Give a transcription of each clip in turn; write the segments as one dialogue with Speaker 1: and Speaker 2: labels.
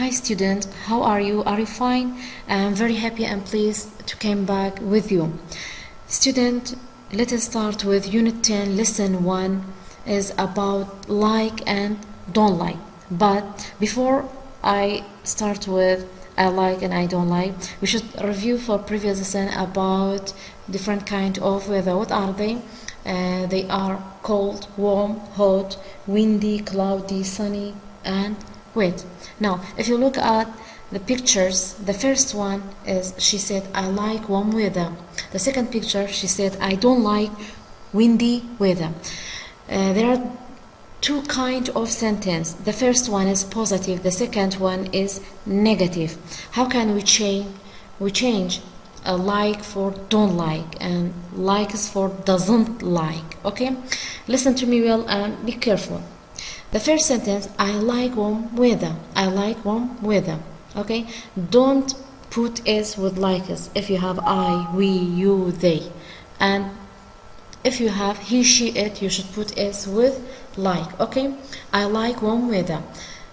Speaker 1: hi student, how are you? Are you fine? I'm very happy and pleased to come back with you. Student, let us start with Unit 10, Lesson 1 is about like and don't like. But before I start with I like and I don't like, we should review for previous lesson about different kind of weather. What are they? They are cold, warm, hot, windy, cloudy, sunny, and wet. Now, if you look at the pictures, the first one is she said, I like warm weather. The second picture, she said, I don't like windy weather. There are two kind of sentence. The first one is positive, the second one is negative. How can we change? We change a like for don't like and likes for doesn't like. Okay, listen to me well and be careful. The first sentence, I like warm weather. I like warm weather. Okay, don't put s with likes if you have I, we, you, they, and if you have he, she, it, you should put s with like. Okay, I like warm weather.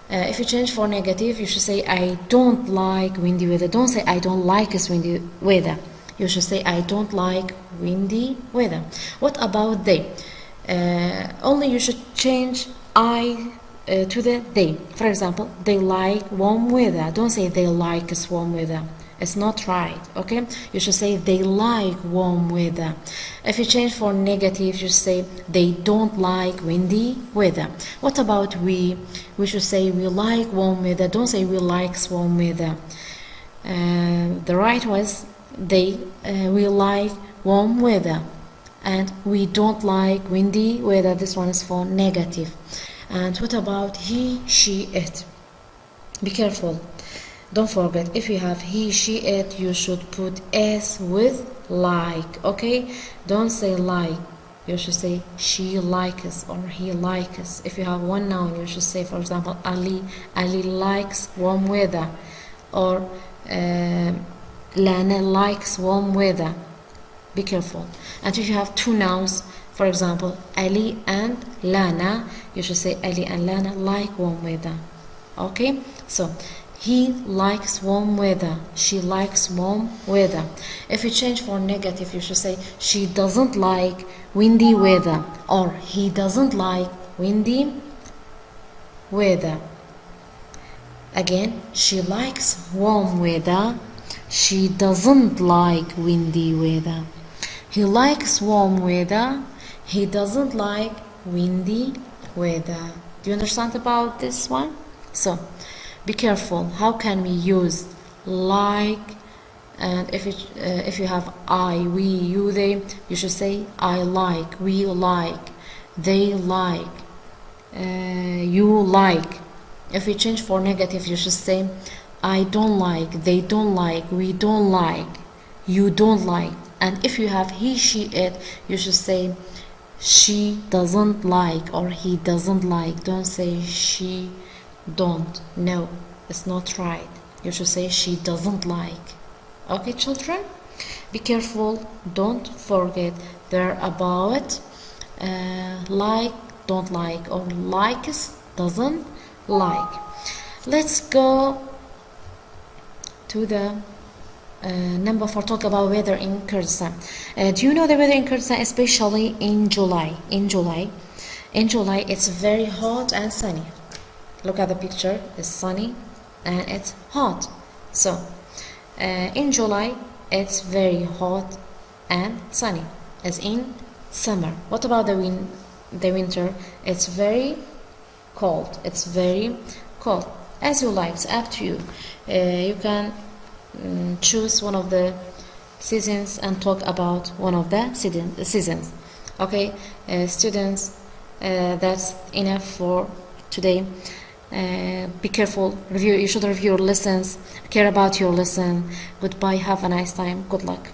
Speaker 1: If you change for negative, you should say I don't like windy weather. Don't say I don't like windy weather. You should say I don't like windy weather. What about they? Only you should change I to the they. For example, they like warm weather. Don't say they like warm weather. It's not right. Okay, you should say they like warm weather. If you change for negative, you say they don't like windy weather. What about we? We should say we like warm weather. Don't say we likes warm weather. The right was they. We like warm weather, and we don't like windy weather. This one is for negative. And what about he, she, it? Be careful. Don't forget, if you have he, she, it, you should put s with like. Okay, don't say like. You should say she likes or he likes. If you have one noun, you should say, for example, Ali. Ali likes warm weather, or Lana likes warm weather. Be careful. And if you have two nouns, for example, Ali and Lana, you should say Ali and Lana like warm weather. Okay, so he likes warm weather. She likes warm weather. If you change for negative, you should say she doesn't like windy weather, or he doesn't like windy weather. Again, she likes warm weather. She doesn't like windy weather. He likes warm weather. He doesn't like windy weather. Do you understand about this one? So, be careful. How can we use like? And if you have I, we, you, they, you should say I like, we like, they like, you like. If you change for negative, you should say I don't like, they don't like, we don't like, you don't like. And if you have he, she, it, you should say she doesn't like or he doesn't like. Don't say she don't. No, it's not right. You should say she doesn't like. Okay, children, be careful. Don't forget they're about like, don't like, or likes, doesn't like. Let's go to the number 4. Talk about weather in Kurdistan. Do you know the weather in Kurdistan, especially in July? In July, it's very hot and sunny. Look at the picture. It's sunny and it's hot. So in July, it's very hot and sunny, as in summer. What about the winter? It's very cold. It's very cold. As you like, it's up to you. You can choose one of the seasons and talk about one of the seasons. Okay, students, that's enough for today. Be careful. You should review your lessons. Care about your lesson. Goodbye. Have a nice time. Good luck.